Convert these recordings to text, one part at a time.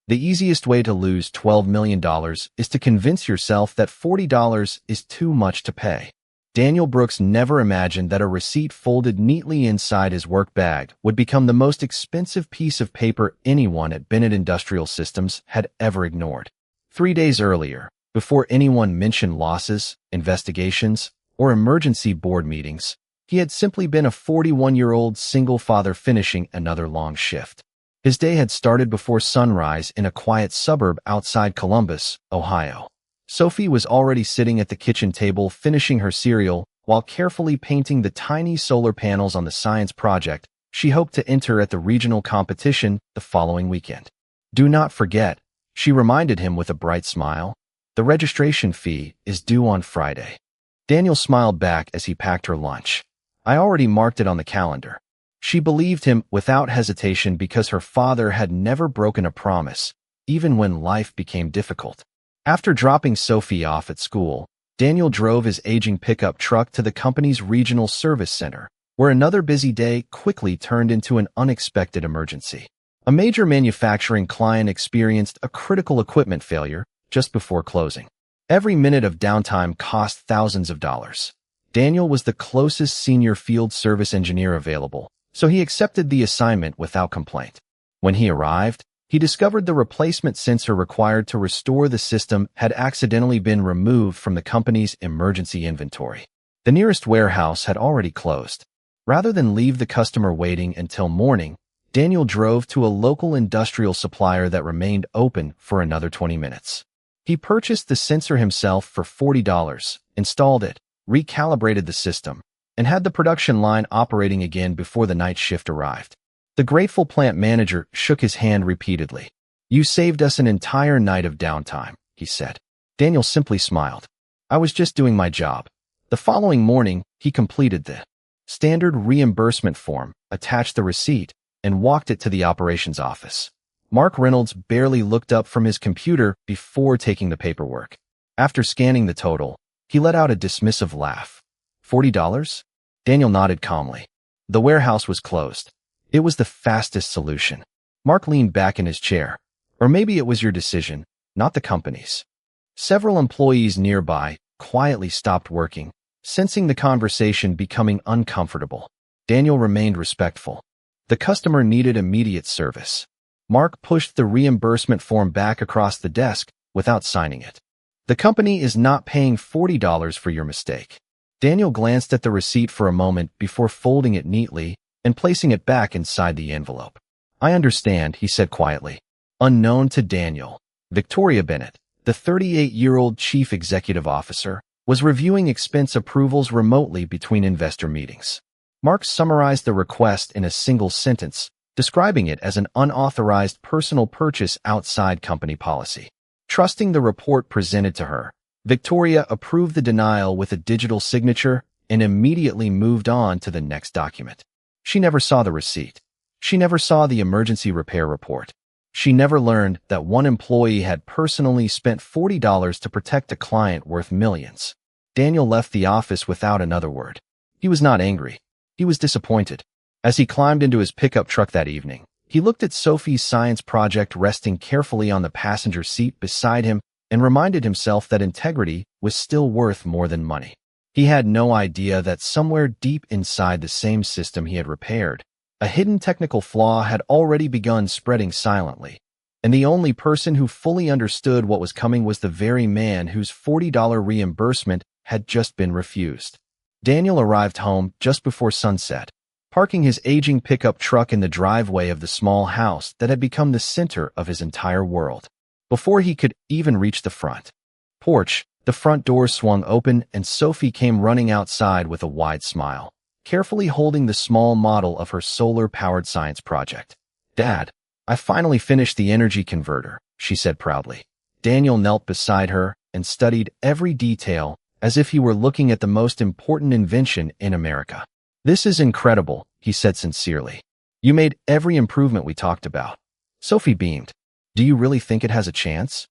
The easiest way to lose $12 million is to convince yourself that $40 is too much to pay. Daniel Brooks never imagined that a receipt folded neatly inside his work bag would become the most expensive piece of paper anyone at Bennett Industrial Systems had ever ignored. 3 days earlier, before anyone mentioned losses, investigations, or emergency board meetings, he had simply been a 41-year-old single father finishing another long shift. His day had started before sunrise in a quiet suburb outside Columbus, Ohio. Sophie was already sitting at the kitchen table finishing her cereal while carefully painting the tiny solar panels on the science project she hoped to enter at the regional competition the following weekend. "Do not forget," she reminded him with a bright smile, "the registration fee is due on Friday." Daniel smiled back as he packed her lunch. "I already marked it on the calendar." She believed him without hesitation because her father had never broken a promise, even when life became difficult. After dropping Sophie off at school, Daniel drove his aging pickup truck to the company's regional service center, where another busy day quickly turned into an unexpected emergency. A major manufacturing client experienced a critical equipment failure just before closing. Every minute of downtime cost thousands of dollars. Daniel was the closest senior field service engineer available, so he accepted the assignment without complaint. When he arrived, he discovered the replacement sensor required to restore the system had accidentally been removed from the company's emergency inventory. The nearest warehouse had already closed. Rather than leave the customer waiting until morning, Daniel drove to a local industrial supplier that remained open for another 20 minutes. He purchased the sensor himself for $40, installed it, recalibrated the system, and had the production line operating again before the night shift arrived. The grateful plant manager shook his hand repeatedly. "You saved us an entire night of downtime," he said. Daniel simply smiled. "I was just doing my job." The following morning, he completed the standard reimbursement form, attached the receipt, and walked it to the operations office. Mark Reynolds barely looked up from his computer before taking the paperwork. After scanning the total, he let out a dismissive laugh. $40? Daniel nodded calmly. The warehouse was closed. It was the fastest solution. Mark leaned back in his chair. "Or maybe it was your decision, not the company's." Several employees nearby quietly stopped working, sensing the conversation becoming uncomfortable. Daniel remained respectful. The customer needed immediate service. Mark pushed the reimbursement form back across the desk without signing it. "The company is not paying $40 for your mistake." Daniel glanced at the receipt for a moment before folding it neatly and placing it back inside the envelope. "I understand," he said quietly. Unknown to Daniel, Victoria Bennett, the 38-year-old chief executive officer, was reviewing expense approvals remotely between investor meetings. Mark summarized the request in a single sentence, describing it as an unauthorized personal purchase outside company policy. Trusting the report presented to her, Victoria approved the denial with a digital signature and immediately moved on to the next document. She never saw the receipt. She never saw the emergency repair report. She never learned that one employee had personally spent $40 to protect a client worth millions. Daniel left the office without another word. He was not angry. He was disappointed. As he climbed into his pickup truck that evening, he looked at Sophie's science project resting carefully on the passenger seat beside him and reminded himself that integrity was still worth more than money. He had no idea that somewhere deep inside the same system he had repaired, a hidden technical flaw had already begun spreading silently, and the only person who fully understood what was coming was the very man whose $40 reimbursement had just been refused. Daniel arrived home just before sunset, parking his aging pickup truck in the driveway of the small house that had become the center of his entire world. Before he could even reach the front porch, the front door swung open and Sophie came running outside with a wide smile, carefully holding the small model of her solar-powered science project. "Dad, I finally finished the energy converter," she said proudly. Daniel knelt beside her and studied every detail as if he were looking at the most important invention in America. "This is incredible," he said sincerely. "You made every improvement we talked about." Sophie beamed. "Do you really think it has a chance?"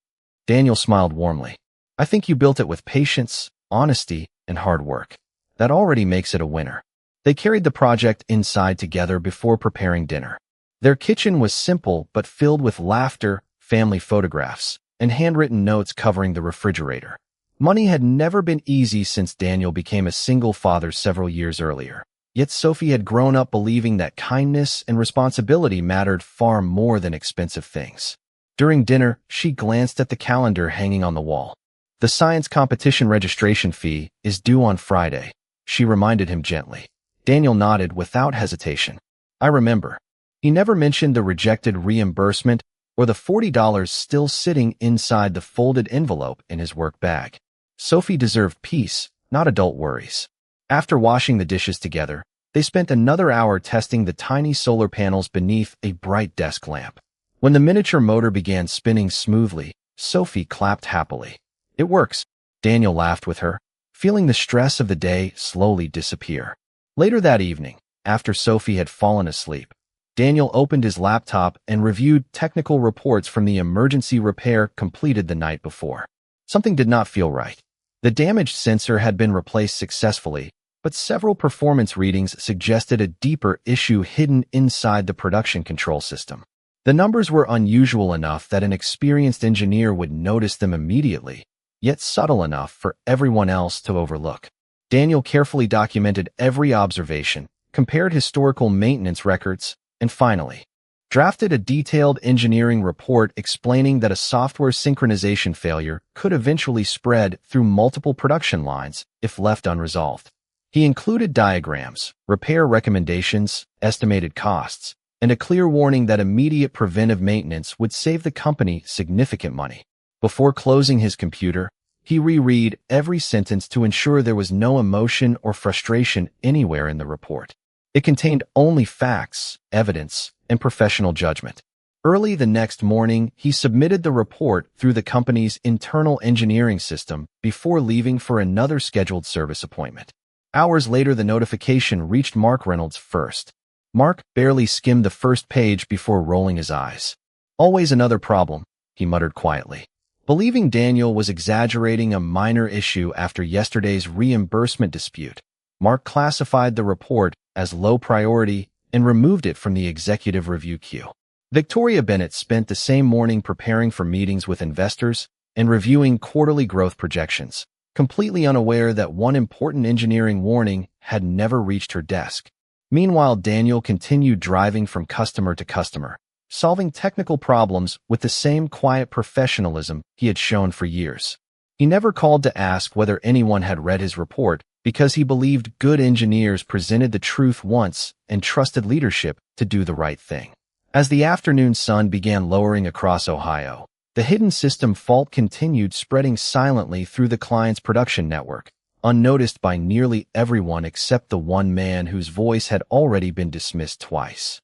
Daniel smiled warmly. "I think you built it with patience, honesty, and hard work. That already makes it a winner." They carried the project inside together before preparing dinner. Their kitchen was simple but filled with laughter, family photographs, and handwritten notes covering the refrigerator. Money had never been easy since Daniel became a single father several years earlier. Yet Sophie had grown up believing that kindness and responsibility mattered far more than expensive things. During dinner, she glanced at the calendar hanging on the wall. "The science competition registration fee is due on Friday," she reminded him gently. Daniel nodded without hesitation. "I remember." He never mentioned the rejected reimbursement or the $40 still sitting inside the folded envelope in his work bag. Sophie deserved peace, not adult worries. After washing the dishes together, they spent another hour testing the tiny solar panels beneath a bright desk lamp. When the miniature motor began spinning smoothly, Sophie clapped happily. "It works," Daniel laughed with her, feeling the stress of the day slowly disappear. Later that evening, after Sophie had fallen asleep, Daniel opened his laptop and reviewed technical reports from the emergency repair completed the night before. Something did not feel right. The damaged sensor had been replaced successfully, but several performance readings suggested a deeper issue hidden inside the production control system. The numbers were unusual enough that an experienced engineer would notice them immediately, yet subtle enough for everyone else to overlook. Daniel carefully documented every observation, compared historical maintenance records, and finally, drafted a detailed engineering report explaining that a software synchronization failure could eventually spread through multiple production lines if left unresolved. He included diagrams, repair recommendations, estimated costs, and a clear warning that immediate preventive maintenance would save the company significant money. Before closing his computer, he reread every sentence to ensure there was no emotion or frustration anywhere in the report. It contained only facts, evidence, and professional judgment. Early the next morning, he submitted the report through the company's internal engineering system before leaving for another scheduled service appointment. Hours later, the notification reached Mark Reynolds first. Mark barely skimmed the first page before rolling his eyes. "Always another problem," he muttered quietly. Believing Daniel was exaggerating a minor issue after yesterday's reimbursement dispute, Mark classified the report as low priority and removed it from the executive review queue. Victoria Bennett spent the same morning preparing for meetings with investors and reviewing quarterly growth projections, completely unaware that one important engineering warning had never reached her desk. Meanwhile, Daniel continued driving from customer to customer, solving technical problems with the same quiet professionalism he had shown for years. He never called to ask whether anyone had read his report because he believed good engineers presented the truth once and trusted leadership to do the right thing. As the afternoon sun began lowering across Ohio, the hidden system fault continued spreading silently through the client's production network, unnoticed by nearly everyone except the one man whose voice had already been dismissed twice.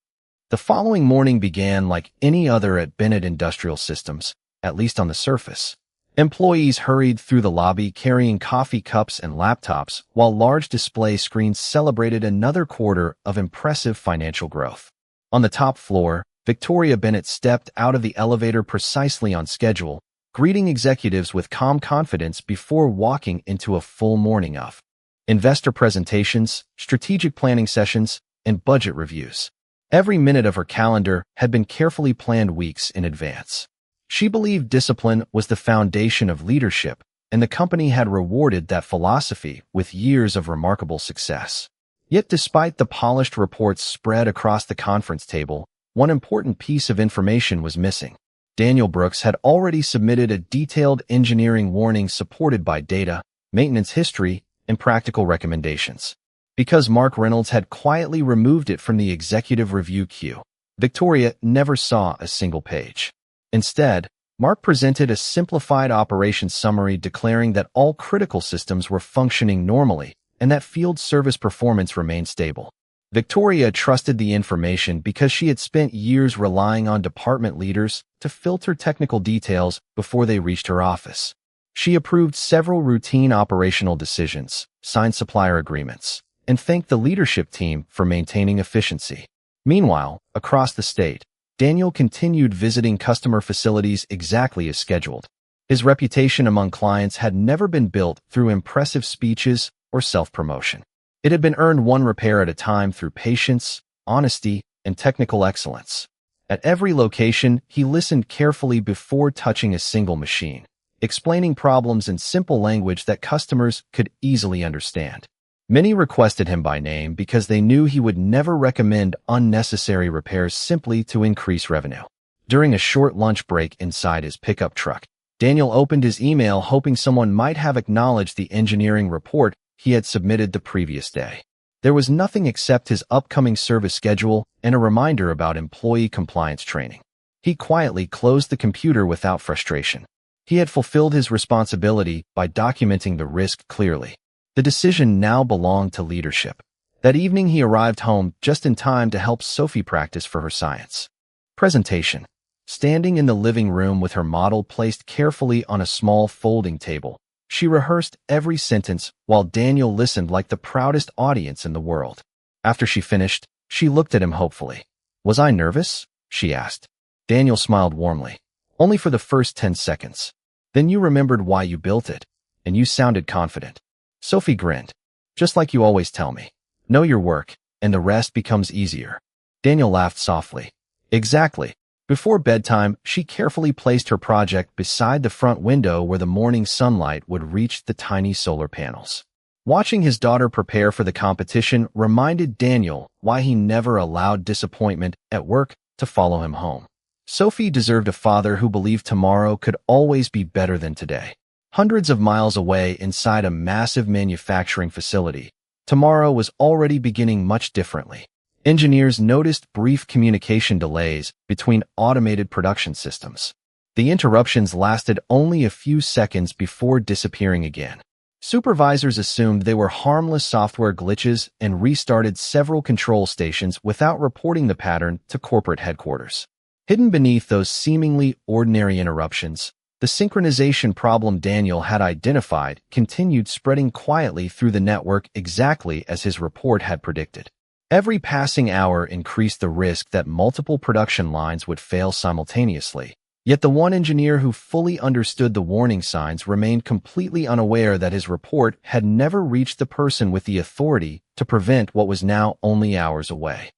The following morning began like any other at Bennett Industrial Systems, at least on the surface. Employees hurried through the lobby carrying coffee cups and laptops, while large display screens celebrated another quarter of impressive financial growth. On the top floor, Victoria Bennett stepped out of the elevator precisely on schedule, greeting executives with calm confidence before walking into a full morning of investor presentations, strategic planning sessions, and budget reviews. Every minute of her calendar had been carefully planned weeks in advance. She believed discipline was the foundation of leadership, and the company had rewarded that philosophy with years of remarkable success. Yet despite the polished reports spread across the conference table, one important piece of information was missing. Daniel Brooks had already submitted a detailed engineering warning supported by data, maintenance history, and practical recommendations. Because Mark Reynolds had quietly removed it from the executive review queue, Victoria never saw a single page. Instead, Mark presented a simplified operations summary declaring that all critical systems were functioning normally and that field service performance remained stable. Victoria trusted the information because she had spent years relying on department leaders to filter technical details before they reached her office. She approved several routine operational decisions, signed supplier agreements, and thanked the leadership team for maintaining efficiency. Meanwhile, across the state, Daniel continued visiting customer facilities exactly as scheduled. His reputation among clients had never been built through impressive speeches or self-promotion. It had been earned one repair at a time through patience, honesty, and technical excellence. At every location, he listened carefully before touching a single machine, explaining problems in simple language that customers could easily understand. Many requested him by name because they knew he would never recommend unnecessary repairs simply to increase revenue. During a short lunch break inside his pickup truck, Daniel opened his email hoping someone might have acknowledged the engineering report he had submitted the previous day. There was nothing except his upcoming service schedule and a reminder about employee compliance training. He quietly closed the computer without frustration. He had fulfilled his responsibility by documenting the risk clearly. The decision now belonged to leadership. That evening he arrived home just in time to help Sophie practice for her science presentation. Standing in the living room with her model placed carefully on a small folding table, she rehearsed every sentence while Daniel listened like the proudest audience in the world. After she finished, she looked at him hopefully. "Was I nervous?" she asked. Daniel smiled warmly. "Only for the first 10 seconds. Then you remembered why you built it, and you sounded confident." Sophie grinned. "Just like you always tell me. Know your work, and the rest becomes easier." Daniel laughed softly. "Exactly." Before bedtime, she carefully placed her project beside the front window where the morning sunlight would reach the tiny solar panels. Watching his daughter prepare for the competition reminded Daniel why he never allowed disappointment at work to follow him home. Sophie deserved a father who believed tomorrow could always be better than today. Hundreds of miles away inside a massive manufacturing facility, tomorrow was already beginning much differently. Engineers noticed brief communication delays between automated production systems. The interruptions lasted only a few seconds before disappearing again. Supervisors assumed they were harmless software glitches and restarted several control stations without reporting the pattern to corporate headquarters. Hidden beneath those seemingly ordinary interruptions, the synchronization problem Daniel had identified continued spreading quietly through the network exactly as his report had predicted. Every passing hour increased the risk that multiple production lines would fail simultaneously, yet the one engineer who fully understood the warning signs remained completely unaware that his report had never reached the person with the authority to prevent what was now only hours away.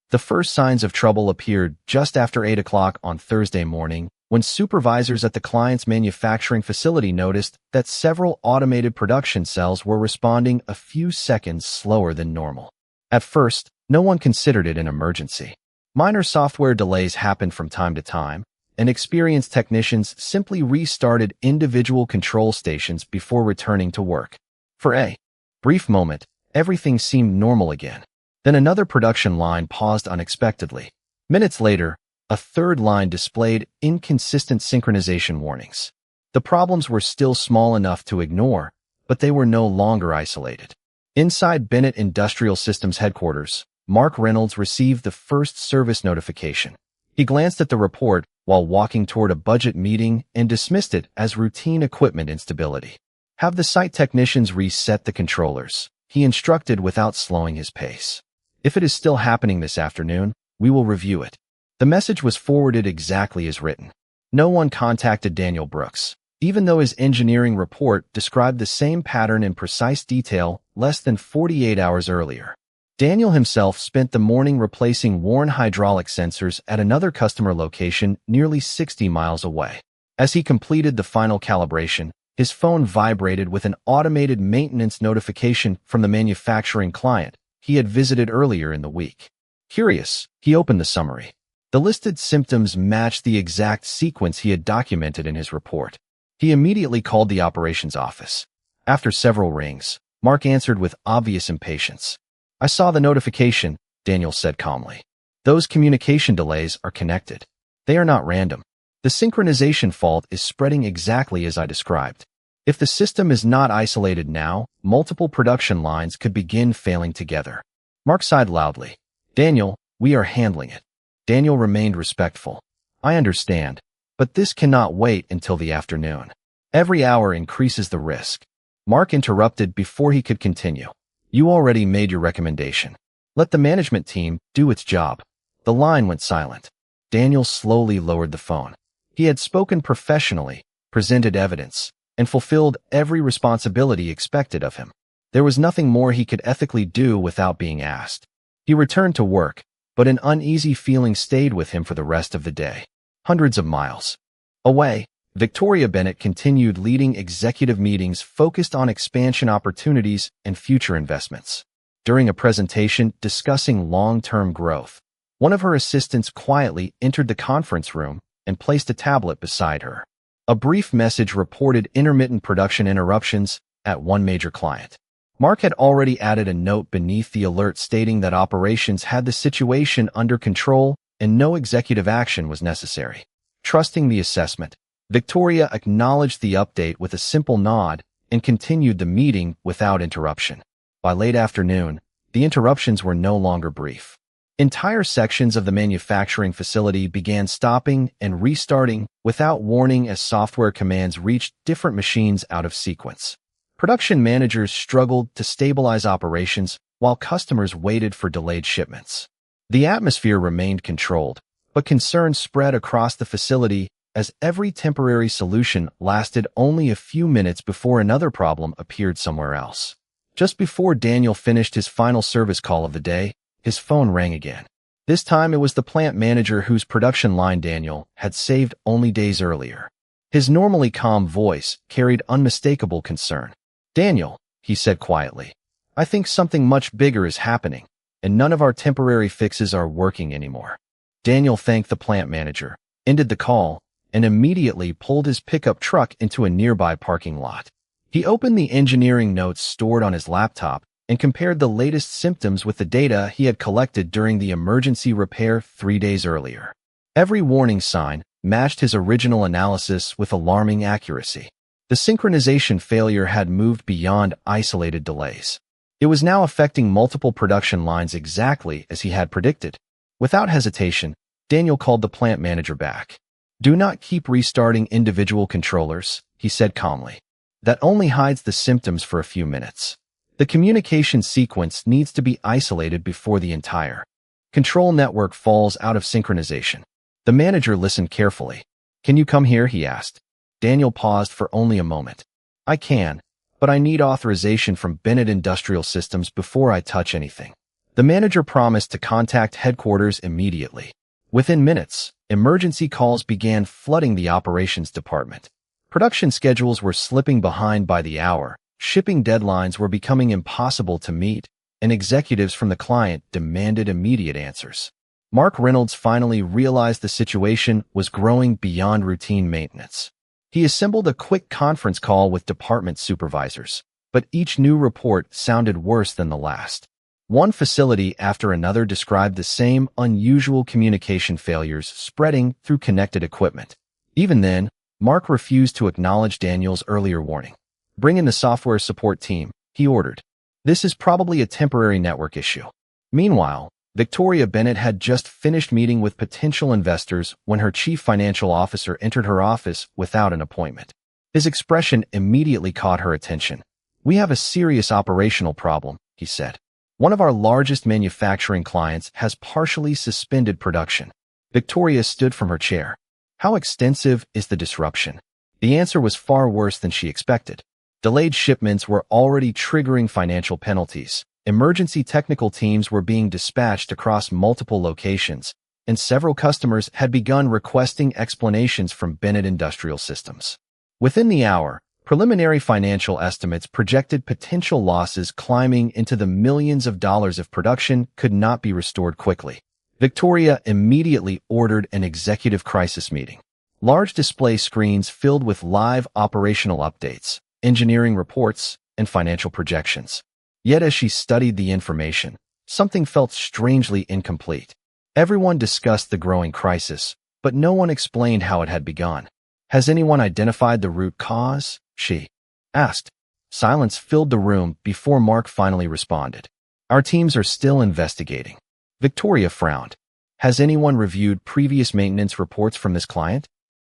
The first signs of trouble appeared just after 8 o'clock on Thursday morning, when supervisors at the client's manufacturing facility noticed that several automated production cells were responding a few seconds slower than normal. At first, no one considered it an emergency. Minor software delays happened from time to time, and experienced technicians simply restarted individual control stations before returning to work. For a brief moment, everything seemed normal again. Then another production line paused unexpectedly. Minutes later, a third line displayed inconsistent synchronization warnings. The problems were still small enough to ignore, but they were no longer isolated. Inside Bennett Industrial Systems headquarters, Mark Reynolds received the first service notification. He glanced at the report while walking toward a budget meeting and dismissed it as routine equipment instability. "Have the site technicians reset the controllers," he instructed without slowing his pace. "If it is still happening this afternoon, we will review it." The message was forwarded exactly as written. No one contacted Daniel Brooks, even though his engineering report described the same pattern in precise detail less than 48 hours earlier. Daniel himself spent the morning replacing worn hydraulic sensors at another customer location nearly 60 miles away. As he completed the final calibration, his phone vibrated with an automated maintenance notification from the manufacturing client he had visited earlier in the week. Curious, he opened the summary. The listed symptoms matched the exact sequence he had documented in his report. He immediately called the operations office. After several rings, Mark answered with obvious impatience. "I saw the notification," Daniel said calmly. "Those communication delays are connected. They are not random. The synchronization fault is spreading exactly as I described. If the system is not isolated now, multiple production lines could begin failing together." Mark sighed loudly. "Daniel, we are handling it." Daniel remained respectful. "I understand, but this cannot wait until the afternoon. Every hour increases the risk." Mark interrupted before he could continue. "You already made your recommendation. Let the management team do its job." The line went silent. Daniel slowly lowered the phone. He had spoken professionally, presented evidence, and fulfilled every responsibility expected of him. There was nothing more he could ethically do without being asked. He returned to work, but an uneasy feeling stayed with him for the rest of the day. Hundreds of miles away, Victoria Bennett continued leading executive meetings focused on expansion opportunities and future investments. During a presentation discussing long-term growth, one of her assistants quietly entered the conference room and placed a tablet beside her. A brief message reported intermittent production interruptions at one major client. Mark had already added a note beneath the alert stating that operations had the situation under control and no executive action was necessary. Trusting the assessment, Victoria acknowledged the update with a simple nod and continued the meeting without interruption. By late afternoon, the interruptions were no longer brief. Entire sections of the manufacturing facility began stopping and restarting without warning as software commands reached different machines out of sequence. Production managers struggled to stabilize operations while customers waited for delayed shipments. The atmosphere remained controlled, but concern spread across the facility as every temporary solution lasted only a few minutes before another problem appeared somewhere else. Just before Daniel finished his final service call of the day, his phone rang again. This time it was the plant manager whose production line Daniel had saved only days earlier. His normally calm voice carried unmistakable concern. "Daniel," he said quietly, "I think something much bigger is happening, and none of our temporary fixes are working anymore." Daniel thanked the plant manager, ended the call, and immediately pulled his pickup truck into a nearby parking lot. He opened the engineering notes stored on his laptop and compared the latest symptoms with the data he had collected during the emergency repair 3 days earlier. Every warning sign matched his original analysis with alarming accuracy. The synchronization failure had moved beyond isolated delays. It was now affecting multiple production lines exactly as he had predicted. Without hesitation, Daniel called the plant manager back. "Do not keep restarting individual controllers," he said calmly. "That only hides the symptoms for a few minutes. The communication sequence needs to be isolated before the entire control network falls out of synchronization." The manager listened carefully. "Can you come here?" he asked. Daniel paused for only a moment. "I can, but I need authorization from Bennett Industrial Systems before I touch anything." The manager promised to contact headquarters immediately. Within minutes, emergency calls began flooding the operations department. Production schedules were slipping behind by the hour, shipping deadlines were becoming impossible to meet, and executives from the client demanded immediate answers. Mark Reynolds finally realized the situation was growing beyond routine maintenance. He assembled a quick conference call with department supervisors, but each new report sounded worse than the last. One facility after another described the same unusual communication failures spreading through connected equipment. Even then, Mark refused to acknowledge Daniel's earlier warning. "Bring in the software support team," he ordered. "This is probably a temporary network issue." Meanwhile, Victoria Bennett had just finished meeting with potential investors when her chief financial officer entered her office without an appointment. His expression immediately caught her attention. "We have a serious operational problem," he said. "One of our largest manufacturing clients has partially suspended production." Victoria stood from her chair. How extensive is the disruption? The answer was far worse than she expected. Delayed shipments were already triggering financial penalties. Emergency technical teams were being dispatched across multiple locations, and several customers had begun requesting explanations from Bennett Industrial Systems. Within the hour, preliminary financial estimates projected potential losses climbing into the millions of dollars if production could not be restored quickly. Victoria immediately ordered an executive crisis meeting. Large display screens filled with live operational updates, engineering reports, and financial projections. Yet as she studied the information, something felt strangely incomplete. Everyone discussed the growing crisis, but no one explained how it had begun. "Has anyone identified the root cause?" she asked. Silence filled the room before Mark finally responded. "Our teams are still investigating." Victoria frowned. "Has anyone reviewed previous maintenance reports from this client?"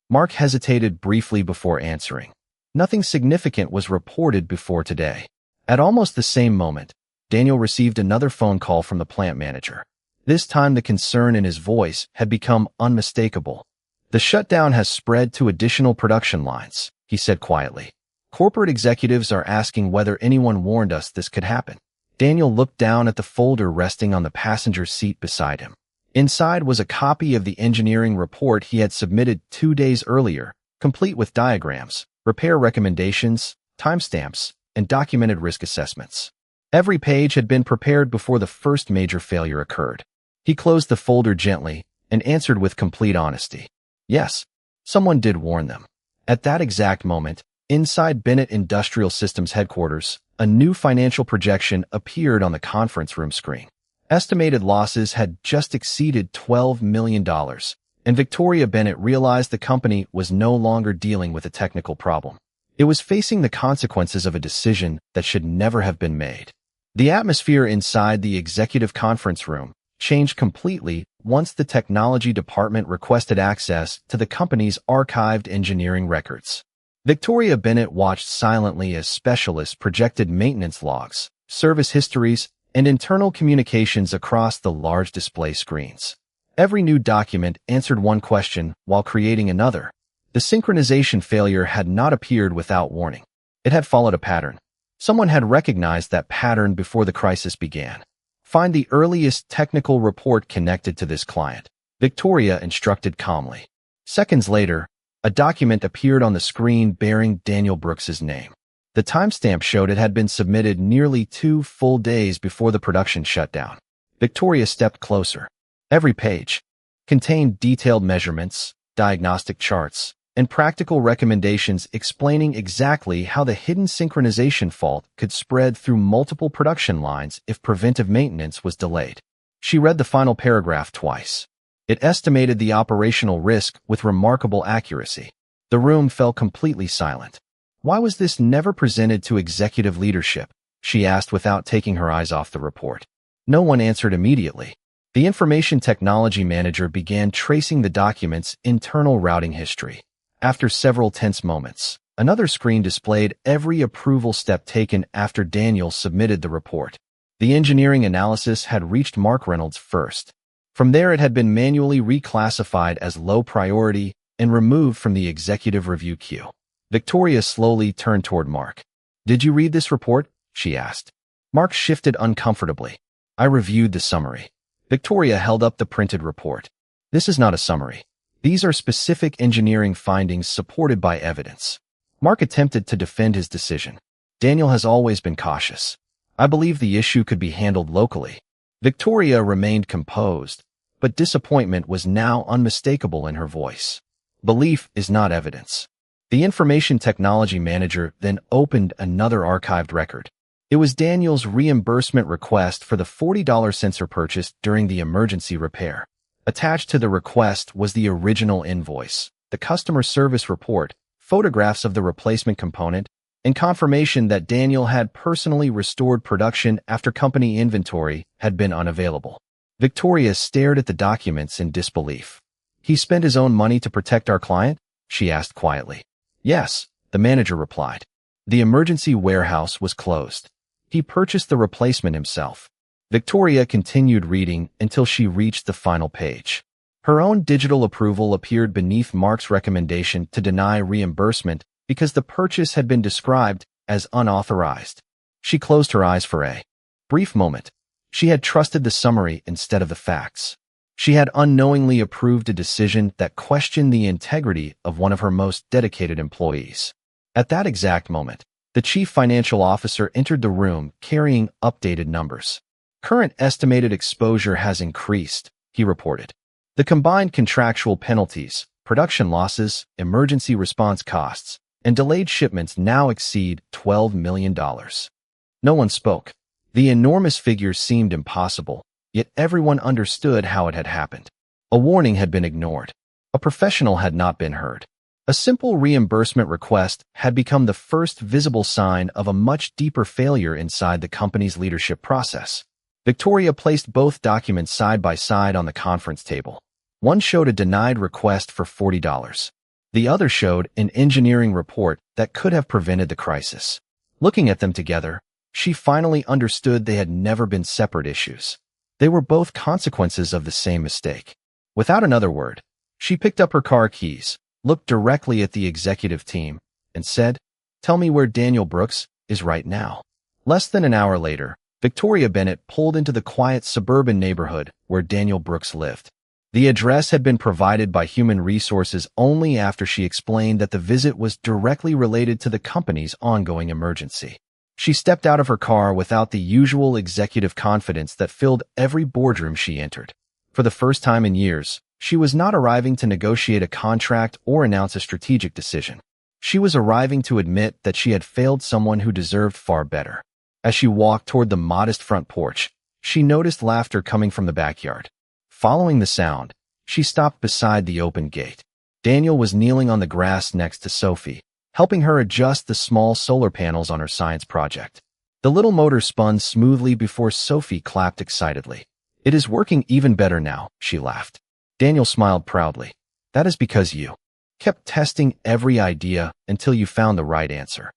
Mark hesitated briefly before answering. Nothing significant was reported before today. At almost the same moment, Daniel received another phone call from the plant manager. This time the concern in his voice had become unmistakable. "The shutdown has spread to additional production lines," he said quietly. "Corporate executives are asking whether anyone warned us this could happen." Daniel looked down at the folder resting on the passenger seat beside him. Inside was a copy of the engineering report he had submitted 2 days earlier, complete with diagrams, repair recommendations, timestamps, and documented risk assessments. Every page had been prepared before the first major failure occurred. He closed the folder gently and answered with complete honesty. Yes, someone did warn them. At that exact moment, inside Bennett Industrial Systems headquarters, a new financial projection appeared on the conference room screen. Estimated losses had just exceeded $12 million, and Victoria Bennett realized the company was no longer dealing with a technical problem. It was facing the consequences of a decision that should never have been made. The atmosphere inside the executive conference room changed completely once the technology department requested access to the company's archived engineering records. Victoria Bennett watched silently as specialists projected maintenance logs, service histories, and internal communications across the large display screens. Every new document answered one question while creating another. The synchronization failure had not appeared without warning. It had followed a pattern. Someone had recognized that pattern before the crisis began. Find the earliest technical report connected to this client, Victoria instructed calmly. Seconds later, a document appeared on the screen bearing Daniel Brooks's name. The timestamp showed it had been submitted nearly 2 full days before the production shut down. Victoria stepped closer. Every page contained detailed measurements, diagnostic charts, and practical recommendations explaining exactly how the hidden synchronization fault could spread through multiple production lines if preventive maintenance was delayed. She read the final paragraph twice. It estimated the operational risk with remarkable accuracy. The room fell completely silent. Why was this never presented to executive leadership? She asked without taking her eyes off the report. No one answered immediately. The information technology manager began tracing the document's internal routing history. After several tense moments, another screen displayed every approval step taken after Daniel submitted the report. The engineering analysis had reached Mark Reynolds first. From there, it had been manually reclassified as low priority and removed from the executive review queue. Victoria slowly turned toward Mark. "Did you read this report?" she asked. Mark shifted uncomfortably. "I reviewed the summary." Victoria held up the printed report. "This is not a summary. These are specific engineering findings supported by evidence." Mark attempted to defend his decision. "Daniel has always been cautious. I believe the issue could be handled locally." Victoria remained composed, but disappointment was now unmistakable in her voice. "Belief is not evidence." The information technology manager then opened another archived record. It was Daniel's reimbursement request for the $40 sensor purchased during the emergency repair. Attached to the request was the original invoice, the customer service report, photographs of the replacement component, and confirmation that Daniel had personally restored production after company inventory had been unavailable. Victoria stared at the documents in disbelief. "He spent his own money to protect our client?" she asked quietly. "Yes," the manager replied. "The emergency warehouse was closed. He purchased the replacement himself." Victoria continued reading until she reached the final page. Her own digital approval appeared beneath Mark's recommendation to deny reimbursement because the purchase had been described as unauthorized. She closed her eyes for a brief moment. She had trusted the summary instead of the facts. She had unknowingly approved a decision that questioned the integrity of one of her most dedicated employees. At that exact moment, the chief financial officer entered the room carrying updated numbers. "Current estimated exposure has increased," he reported. "The combined contractual penalties, production losses, emergency response costs, and delayed shipments now exceed $12 million. No one spoke. The enormous figures seemed impossible, yet everyone understood how it had happened. A warning had been ignored. A professional had not been heard. A simple reimbursement request had become the first visible sign of a much deeper failure inside the company's leadership process. Victoria placed both documents side by side on the conference table. One showed a denied request for $40. The other showed an engineering report that could have prevented the crisis. Looking at them together, she finally understood they had never been separate issues. They were both consequences of the same mistake. Without another word, she picked up her car keys, looked directly at the executive team, and said, "Tell me where Daniel Brooks is right now." Less than an hour later, Victoria Bennett pulled into the quiet suburban neighborhood where Daniel Brooks lived. The address had been provided by Human Resources only after she explained that the visit was directly related to the company's ongoing emergency. She stepped out of her car without the usual executive confidence that filled every boardroom she entered. For the first time in years, she was not arriving to negotiate a contract or announce a strategic decision. She was arriving to admit that she had failed someone who deserved far better. As she walked toward the modest front porch, she noticed laughter coming from the backyard. Following the sound, she stopped beside the open gate. Daniel was kneeling on the grass next to Sophie, helping her adjust the small solar panels on her science project. The little motor spun smoothly before Sophie clapped excitedly. "It is working even better now," she laughed. Daniel smiled proudly. "That is because you kept testing every idea until you found the right answer."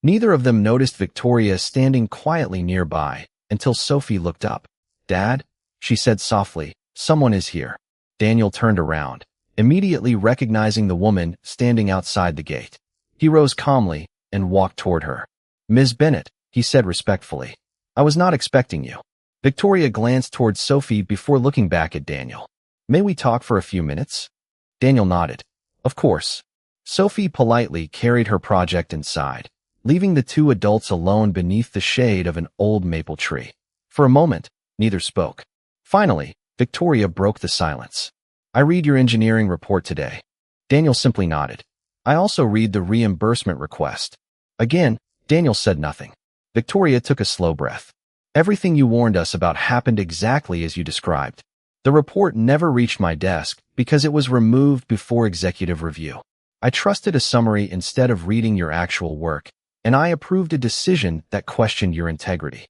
Neither of them noticed Victoria standing quietly nearby until Sophie looked up. "Dad," she said softly, "someone is here." Daniel turned around, immediately recognizing the woman standing outside the gate. He rose calmly and walked toward her. "Ms. Bennett," he said respectfully, "I was not expecting you." Victoria glanced toward Sophie before looking back at Daniel. "May we talk for a few minutes?" Daniel nodded. "Of course." Sophie politely carried her project inside, leaving the two adults alone beneath the shade of an old maple tree. For a moment, neither spoke. Finally, Victoria broke the silence. "I read your engineering report today." Daniel simply nodded. "I also read the reimbursement request." Again, Daniel said nothing. Victoria took a slow breath. "Everything you warned us about happened exactly as you described. The report never reached my desk because it was removed before executive review. I trusted a summary instead of reading your actual work, and I approved a decision that questioned your integrity."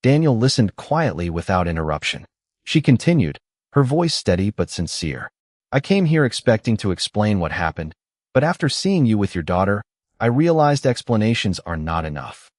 Daniel listened quietly without interruption. She continued, her voice steady but sincere. "I came here expecting to explain what happened, but after seeing you with your daughter, I realized explanations are not enough."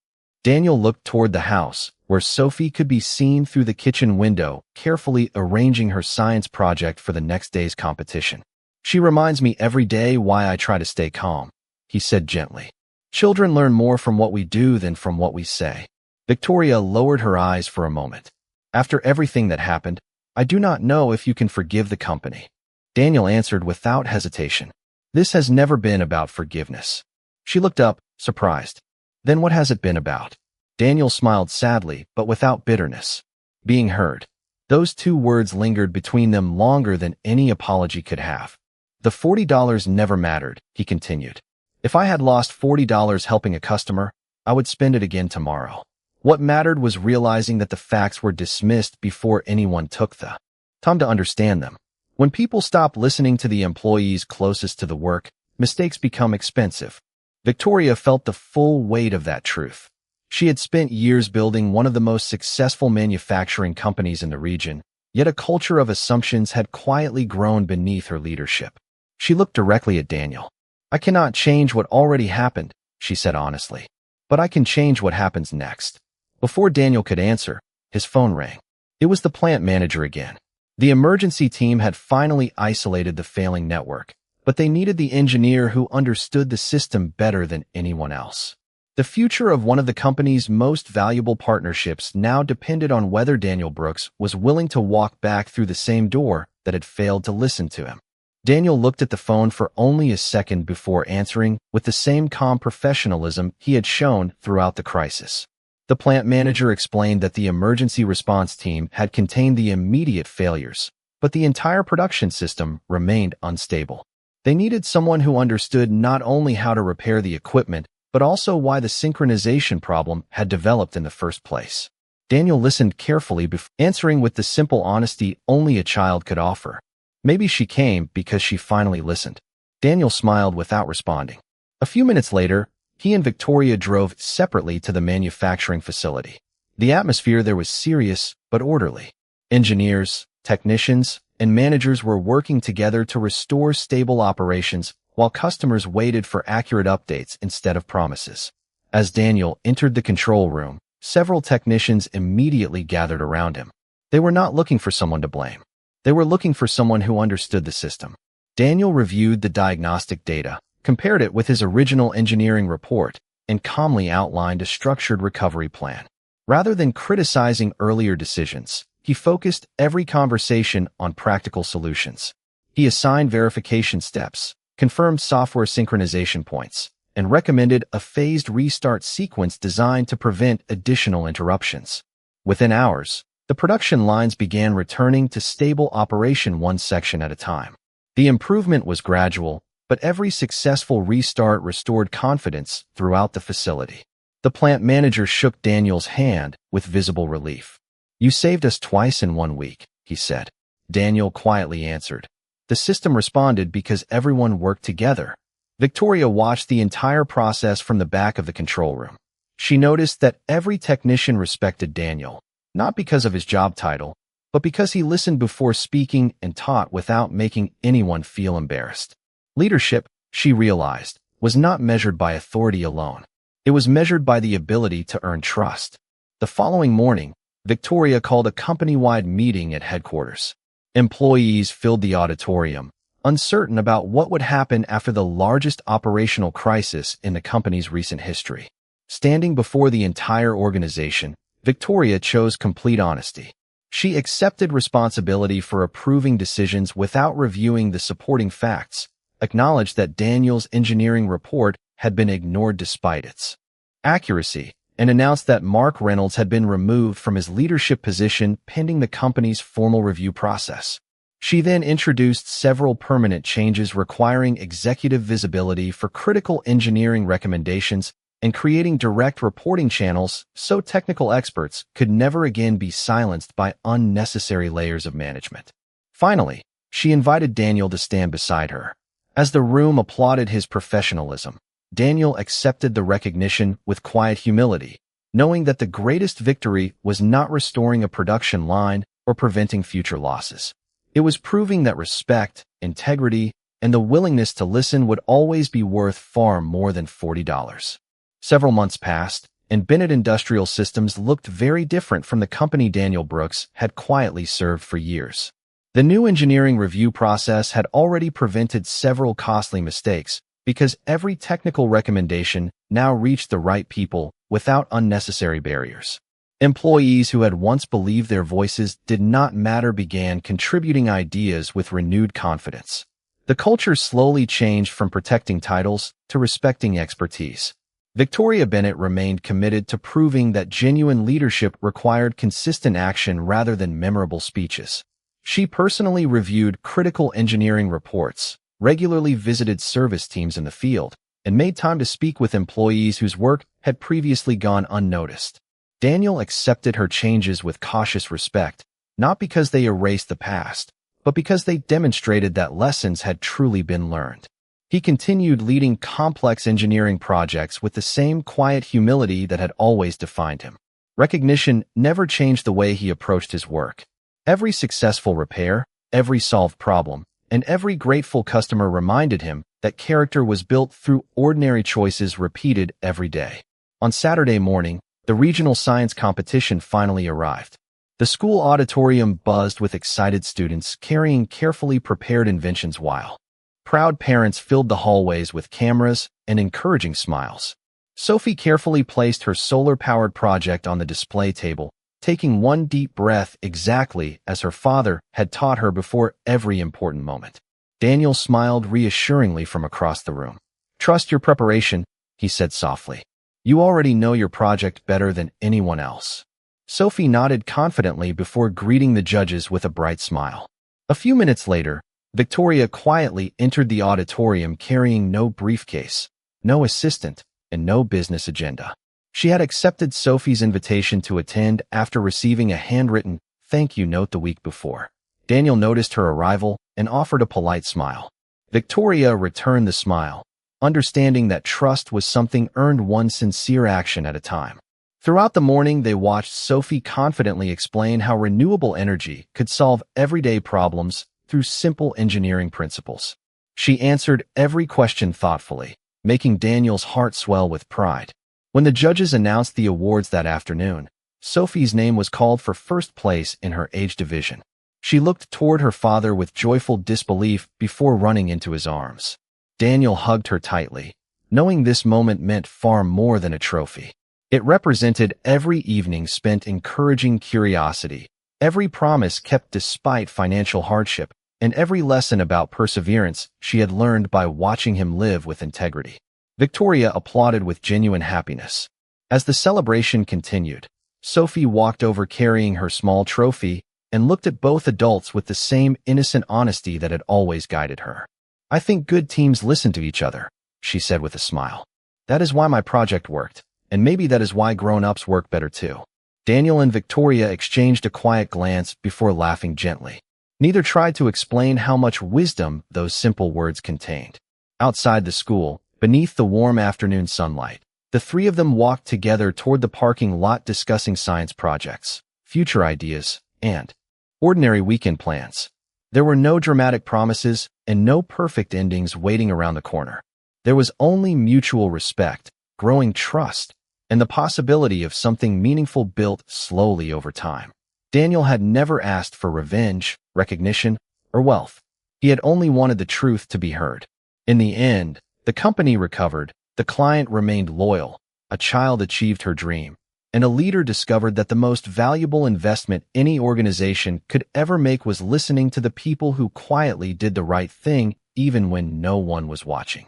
Daniel looked toward the house, where Sophie could be seen through the kitchen window, carefully arranging her science project for the next day's competition. "She reminds me every day why I try to stay calm," he said gently. "Children learn more from what we do than from what we say." Victoria lowered her eyes for a moment. "After everything that happened, I do not know if you can forgive the company." Daniel answered without hesitation. "This has never been about forgiveness." She looked up, surprised. "Then what has it been about?" Daniel smiled sadly, but without bitterness. "Being heard." Those two words lingered between them longer than any apology could have. "The $40 never mattered," he continued. "If I had lost $40 helping a customer, I would spend it again tomorrow. What mattered was realizing that the facts were dismissed before anyone took the time to understand them. When people stop listening to the employees closest to the work, mistakes become expensive." Victoria felt the full weight of that truth. She had spent years building one of the most successful manufacturing companies in the region, yet a culture of assumptions had quietly grown beneath her leadership. She looked directly at Daniel. "I cannot change what already happened," she said honestly, "but I can change what happens next." Before Daniel could answer, his phone rang. It was the plant manager again. The emergency team had finally isolated the failing network, but they needed the engineer who understood the system better than anyone else. The future of one of the company's most valuable partnerships now depended on whether Daniel Brooks was willing to walk back through the same door that had failed to listen to him. Daniel looked at the phone for only a second before answering with the same calm professionalism he had shown throughout the crisis. The plant manager explained that the emergency response team had contained the immediate failures, but the entire production system remained unstable. They needed someone who understood not only how to repair the equipment, but also why the synchronization problem had developed in the first place. Daniel listened carefully before answering with the simple honesty only a child could offer. Maybe she came because she finally listened. Daniel smiled without responding. A few minutes later, he and Victoria drove separately to the manufacturing facility. The atmosphere there was serious but orderly. Engineers, technicians, and managers were working together to restore stable operations while customers waited for accurate updates instead of promises. As Daniel entered the control room, several technicians immediately gathered around him. They were not looking for someone to blame. They were looking for someone who understood the system. Daniel reviewed the diagnostic data, compared it with his original engineering report, and calmly outlined a structured recovery plan. Rather than criticizing earlier decisions, he focused every conversation on practical solutions. He assigned verification steps, confirmed software synchronization points, and recommended a phased restart sequence designed to prevent additional interruptions. Within hours, the production lines began returning to stable operation one section at a time. The improvement was gradual, but every successful restart restored confidence throughout the facility. The plant manager shook Daniel's hand with visible relief. "You saved us twice in 1 week," he said. Daniel quietly answered. "The system responded because everyone worked together." Victoria watched the entire process from the back of the control room. She noticed that every technician respected Daniel, not because of his job title, but because he listened before speaking and taught without making anyone feel embarrassed. Leadership, she realized, was not measured by authority alone. It was measured by the ability to earn trust. The following morning, Victoria called a company-wide meeting at headquarters. Employees filled the auditorium, uncertain about what would happen after the largest operational crisis in the company's recent history. Standing before the entire organization, Victoria chose complete honesty. She accepted responsibility for approving decisions without reviewing the supporting facts, acknowledged that Daniel's engineering report had been ignored despite its accuracy, and announced that Mark Reynolds had been removed from his leadership position pending the company's formal review process. She then introduced several permanent changes requiring executive visibility for critical engineering recommendations and creating direct reporting channels so technical experts could never again be silenced by unnecessary layers of management. Finally, she invited Daniel to stand beside her. As the room applauded his professionalism, Daniel accepted the recognition with quiet humility, knowing that the greatest victory was not restoring a production line or preventing future losses. It was proving that respect, integrity, and the willingness to listen would always be worth far more than $40. Several months passed, and Bennett Industrial Systems looked very different from the company Daniel Brooks had quietly served for years. The new engineering review process had already prevented several costly mistakes because every technical recommendation now reached the right people without unnecessary barriers. Employees who had once believed their voices did not matter began contributing ideas with renewed confidence. The culture slowly changed from protecting titles to respecting expertise. Victoria Bennett remained committed to proving that genuine leadership required consistent action rather than memorable speeches. She personally reviewed critical engineering reports, regularly visited service teams in the field, and made time to speak with employees whose work had previously gone unnoticed. Daniel accepted her changes with cautious respect, not because they erased the past, but because they demonstrated that lessons had truly been learned. He continued leading complex engineering projects with the same quiet humility that had always defined him. Recognition never changed the way he approached his work. Every successful repair, every solved problem, and every grateful customer reminded him that character was built through ordinary choices repeated every day. On Saturday morning, the regional science competition finally arrived. The school auditorium buzzed with excited students carrying carefully prepared inventions while proud parents filled the hallways with cameras and encouraging smiles. Sophie carefully placed her solar-powered project on the display table, taking one deep breath exactly as her father had taught her before every important moment. Daniel smiled reassuringly from across the room. "Trust your preparation," he said softly. "You already know your project better than anyone else." Sophie nodded confidently before greeting the judges with a bright smile. A few minutes later, Victoria quietly entered the auditorium carrying no briefcase, no assistant, and no business agenda. She had accepted Sophie's invitation to attend after receiving a handwritten thank you note the week before. Daniel noticed her arrival and offered a polite smile. Victoria returned the smile, understanding that trust was something earned one sincere action at a time. Throughout the morning, they watched Sophie confidently explain how renewable energy could solve everyday problems through simple engineering principles. She answered every question thoughtfully, making Daniel's heart swell with pride. When the judges announced the awards that afternoon, Sophie's name was called for first place in her age division. She looked toward her father with joyful disbelief before running into his arms. Daniel hugged her tightly, knowing this moment meant far more than a trophy. It represented every evening spent encouraging curiosity, every promise kept despite financial hardship, and every lesson about perseverance she had learned by watching him live with integrity. Victoria applauded with genuine happiness. As the celebration continued, Sophie walked over carrying her small trophy and looked at both adults with the same innocent honesty that had always guided her. "I think good teams listen to each other," she said with a smile. "That is why my project worked, and maybe that is why grown-ups work better too." Daniel and Victoria exchanged a quiet glance before laughing gently. Neither tried to explain how much wisdom those simple words contained. Outside the school, beneath the warm afternoon sunlight, the three of them walked together toward the parking lot discussing science projects, future ideas, and ordinary weekend plans. There were no dramatic promises and no perfect endings waiting around the corner. There was only mutual respect, growing trust, and the possibility of something meaningful built slowly over time. Daniel had never asked for revenge, recognition, or wealth. He had only wanted the truth to be heard. In the end, the company recovered, the client remained loyal, a child achieved her dream, and a leader discovered that the most valuable investment any organization could ever make was listening to the people who quietly did the right thing even when no one was watching.